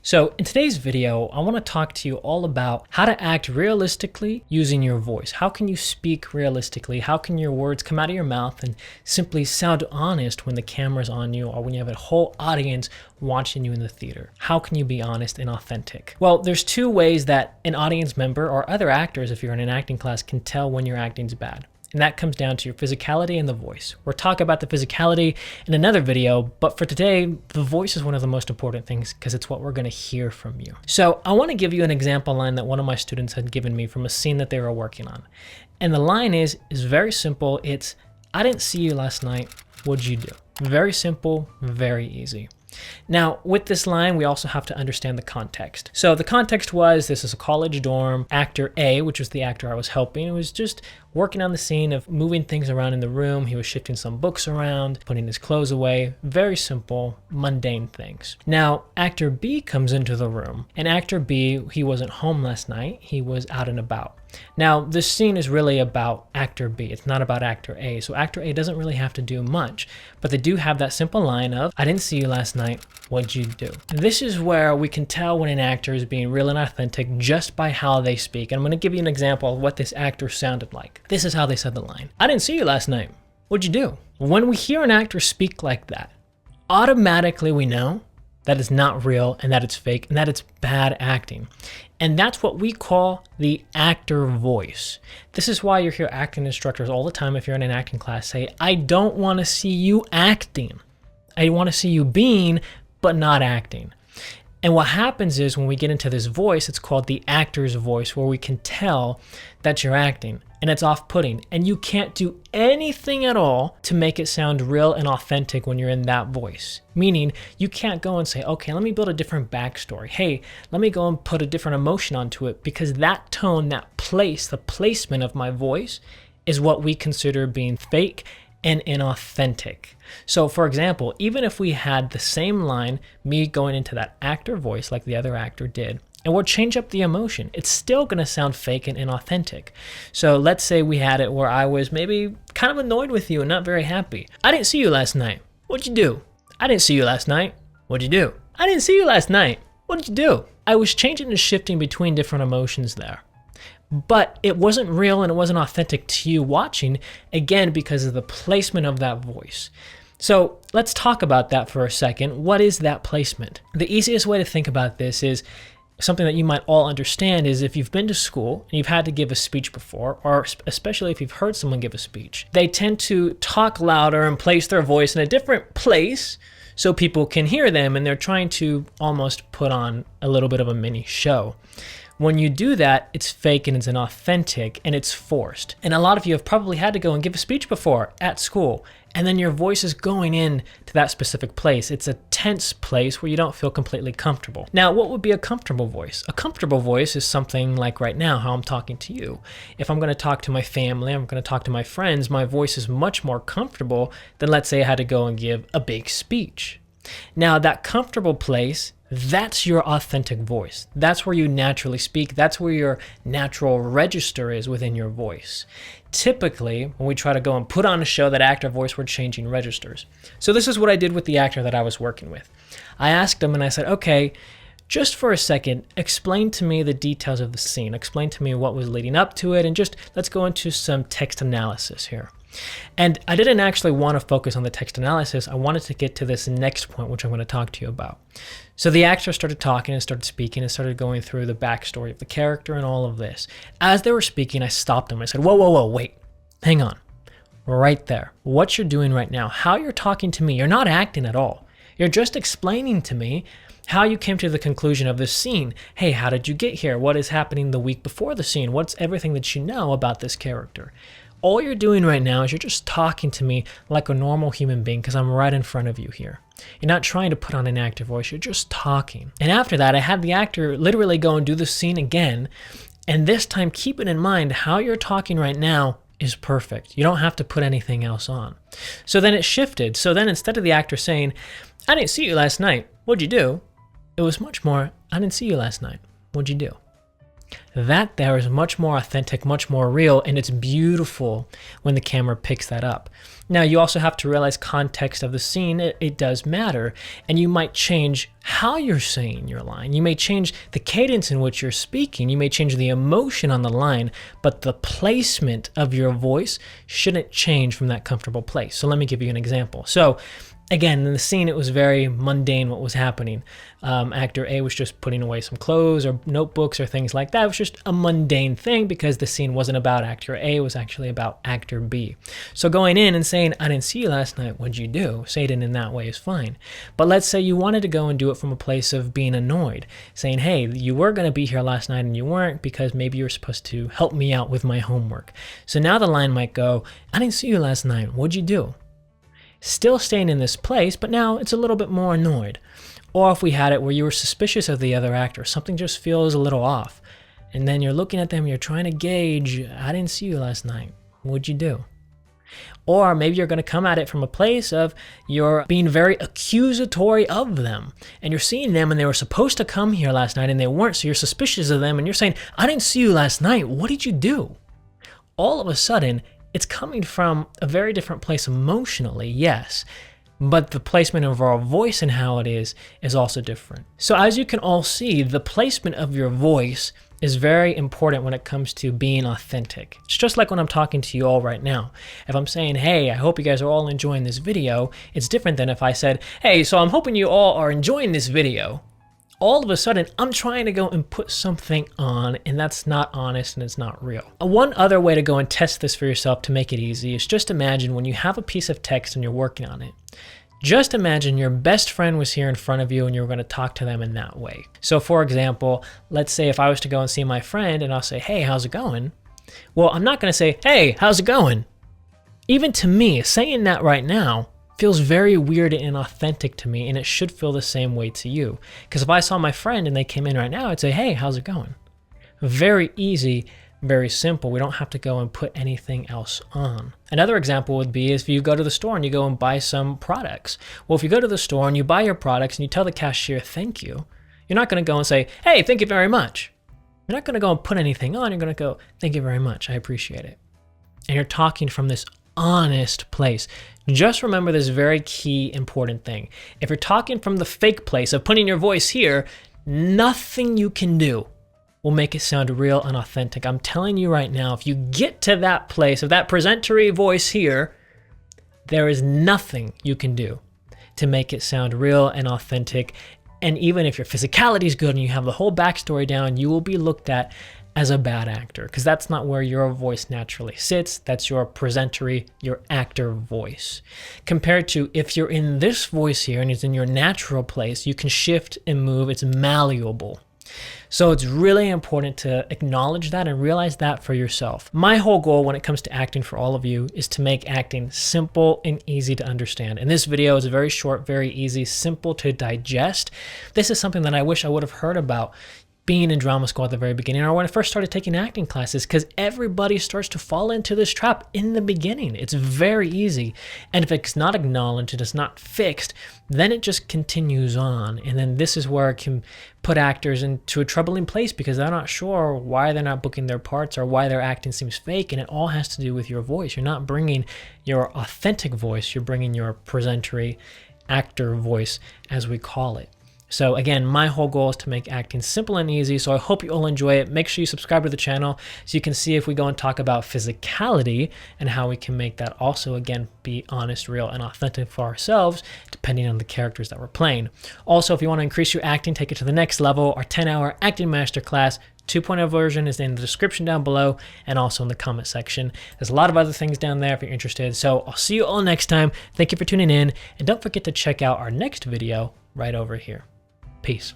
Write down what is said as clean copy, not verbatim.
So in today's video, I want to talk to you all about how to act realistically using your voice. How can you speak realistically? How can your words come out of your mouth and simply sound honest when the camera's on you or when you have a whole audience watching you in the theater? How can you be honest and authentic? Well, there's two ways that an audience member or other actors, if you're in an acting class, can tell when your acting's bad. And that comes down to your physicality and the voice. We'll talk about the physicality in another video, but for today, the voice is one of the most important things because it's what we're gonna hear from you. So I wanna give you an example line that one of my students had given me from a scene that they were working on. And the line is very simple. It's, "I didn't see you last night, what'd you do?" Very simple, very easy. Now, with this line, we also have to understand the context. So the context was, this is a college dorm. Actor A, which was the actor I was helping, was just working on the scene of moving things around in the room. He was shifting some books around, putting his clothes away. Very simple, mundane things. Now, actor B comes into the room, and actor B, he wasn't home last night. He was out and about. Now, this scene is really about actor B. It's not about actor A. So actor A doesn't really have to do much, but they do have that simple line of, "I didn't see you last night, what'd you do?" And this is where we can tell when an actor is being real and authentic just by how they speak. And I'm gonna give you an example of what this actor sounded like. This is how they said the line. "I didn't see you last night, what'd you do?" When we hear an actor speak like that, automatically we know that it's not real and that it's fake and that it's bad acting. And that's what we call the actor voice. This is why you hear acting instructors all the time, if you're in an acting class, say, "I don't want to see you acting. I want to see you being, but not acting." And what happens is when we get into this voice, it's called the actor's voice, where we can tell that you're acting, and it's off-putting. And you can't do anything at all to make it sound real and authentic when you're in that voice. Meaning, you can't go and say, "Okay, let me build a different backstory. Hey, let me go and put a different emotion onto it," because that tone, that place, the placement of my voice is what we consider being fake and inauthentic. So for example, even if we had the same line, me going into that actor voice like the other actor did, and we'll change up the emotion, it's still gonna sound fake and inauthentic. So let's say we had it where I was maybe kind of annoyed with you and not very happy. "I didn't see you last night, what'd you do?" "I didn't see you last night, what'd you do?" "I didn't see you last night, what'd you do?" I was changing and shifting between different emotions there. But it wasn't real and it wasn't authentic to you watching, again, because of the placement of that voice. So let's talk about that for a second. What is that placement? The easiest way to think about this is something that you might all understand is if you've been to school and you've had to give a speech before, or especially if you've heard someone give a speech, they tend to talk louder and place their voice in a different place so people can hear them, and they're trying to almost put on a little bit of a mini show. When you do that, it's fake and it's inauthentic and it's forced. And a lot of you have probably had to go and give a speech before at school, and then your voice is going in to that specific place. It's a tense place where you don't feel completely comfortable. Now, what would be a comfortable voice? A comfortable voice is something like right now, how I'm talking to you. If I'm gonna talk to my family, I'm gonna talk to my friends, my voice is much more comfortable than, let's say, I had to go and give a big speech. Now, that comfortable place, that's your authentic voice. That's where you naturally speak. That's where your natural register is within your voice. Typically, when we try to go and put on a show, that actor voice, we're changing registers. So this is what I did with the actor that I was working with. I asked him and I said, "Okay, just for a second, explain to me the details of the scene. Explain to me what was leading up to it, and just let's go into some text analysis here." And I didn't actually want to focus on the text analysis. I wanted to get to this next point, which I'm going to talk to you about. So the actor started talking and started speaking and started going through the backstory of the character and all of this. As they were speaking, I stopped them. I said, whoa, wait, hang on. Right there. What you're doing right now, how you're talking to me, you're not acting at all. You're just explaining to me how you came to the conclusion of this scene. Hey, how did you get here? What is happening the week before the scene? What's everything that you know about this character? All you're doing right now is you're just talking to me like a normal human being because I'm right in front of you here. You're not trying to put on an actor voice, you're just talking. And after that, I had the actor literally go and do the scene again. And this time, keep it in mind, how you're talking right now is perfect. You don't have to put anything else on. So then it shifted. So then instead of the actor saying, "I didn't see you last night, what'd you do?" It was much more, "I didn't see you last night, what'd you do?" that there is much more authentic, much more real, and it's beautiful when the camera picks that up. Now, you also have to realize context of the scene. It does matter, and you might change how you're saying your line. You may change the cadence in which you're speaking. You may change the emotion on the line, but the placement of your voice shouldn't change from that comfortable place. So let me give you an example. So again, in the scene, it was very mundane what was happening. Actor A was just putting away some clothes or notebooks or things like that. It was just a mundane thing because the scene wasn't about actor A, it was actually about actor B. So going in and saying, I didn't see you last night, what'd you do? Say it in that way is fine. But let's say you wanted to go and do it from a place of being annoyed, saying, hey, you were going to be here last night and you weren't because maybe you were supposed to help me out with my homework. So now the line might go, I didn't see you last night, what'd you do? Still staying in this place, but now it's a little bit more annoyed. Or if we had it where you were suspicious of the other actor, something just feels a little off, and then you're looking at them, you're trying to gauge, I didn't see you last night, what'd you do? Or maybe you're going to come at it from a place of you're being very accusatory of them, and you're seeing them and they were supposed to come here last night and they weren't, so you're suspicious of them and you're saying, I didn't see you last night, what did you do? All of a sudden, it's coming from a very different place emotionally, yes, but the placement of our voice and how it is also different. So as you can all see, the placement of your voice is very important when it comes to being authentic. It's just like when I'm talking to you all right now. If I'm saying, hey, I hope you guys are all enjoying this video, it's different than if I said, hey, so I'm hoping you all are enjoying this video. All of a sudden, I'm trying to go and put something on, and that's not honest and it's not real. One other way to go and test this for yourself to make it easy is just imagine when you have a piece of text and you're working on it. Just imagine your best friend was here in front of you and you were going to talk to them in that way. So for example, let's say if I was to go and see my friend and I'll say, hey, how's it going? Well, I'm not going to say, hey, how's it going? Even to me, saying that right now feels very weird and inauthentic to me, and it should feel the same way to you. Because if I saw my friend and they came in right now, I'd say, hey, how's it going? Very easy, very simple. We don't have to go and put anything else on. Another example would be if you go to the store and you go and buy some products. Well, if you go to the store and you buy your products and you tell the cashier, thank you, you're not going to go and say, hey, thank you very much. You're not going to go and put anything on. You're going to go, thank you very much. I appreciate it. And you're talking from this honest place. Just remember this very key important thing. If you're talking from the fake place of putting your voice here, nothing you can do will make it sound real and authentic. I'm telling you right now, if you get to that place of that presentery voice here, there is nothing you can do to make it sound real and authentic. And even if your physicality is good and you have the whole backstory down, you will be looked at as a bad actor, because that's not where your voice naturally sits. That's your presentery, your actor voice. Compared to if you're in this voice here and it's in your natural place, you can shift and move. It's malleable. So it's really important to acknowledge that and realize that for yourself. My whole goal when it comes to acting for all of you is to make acting simple and easy to understand. And this video is very short, very easy, simple to digest. This is something that I wish I would have heard about being in drama school at the very beginning, or when I first started taking acting classes, because everybody starts to fall into this trap in the beginning. It's very easy. And if it's not acknowledged, it's not fixed, then it just continues on. And then this is where it can put actors into a troubling place because they're not sure why they're not booking their parts or why their acting seems fake. And it all has to do with your voice. You're not bringing your authentic voice, you're bringing your presentery actor voice, as we call it. So again, my whole goal is to make acting simple and easy, so I hope you all enjoy it. Make sure you subscribe to the channel so you can see if we go and talk about physicality and how we can make that also, again, be honest, real, and authentic for ourselves, depending on the characters that we're playing. Also, if you want to increase your acting, take it to the next level, our 10-hour acting masterclass 2.0 version is in the description down below and also in the comment section. There's a lot of other things down there if you're interested. So I'll see you all next time. Thank you for tuning in, and don't forget to check out our next video right over here. Peace.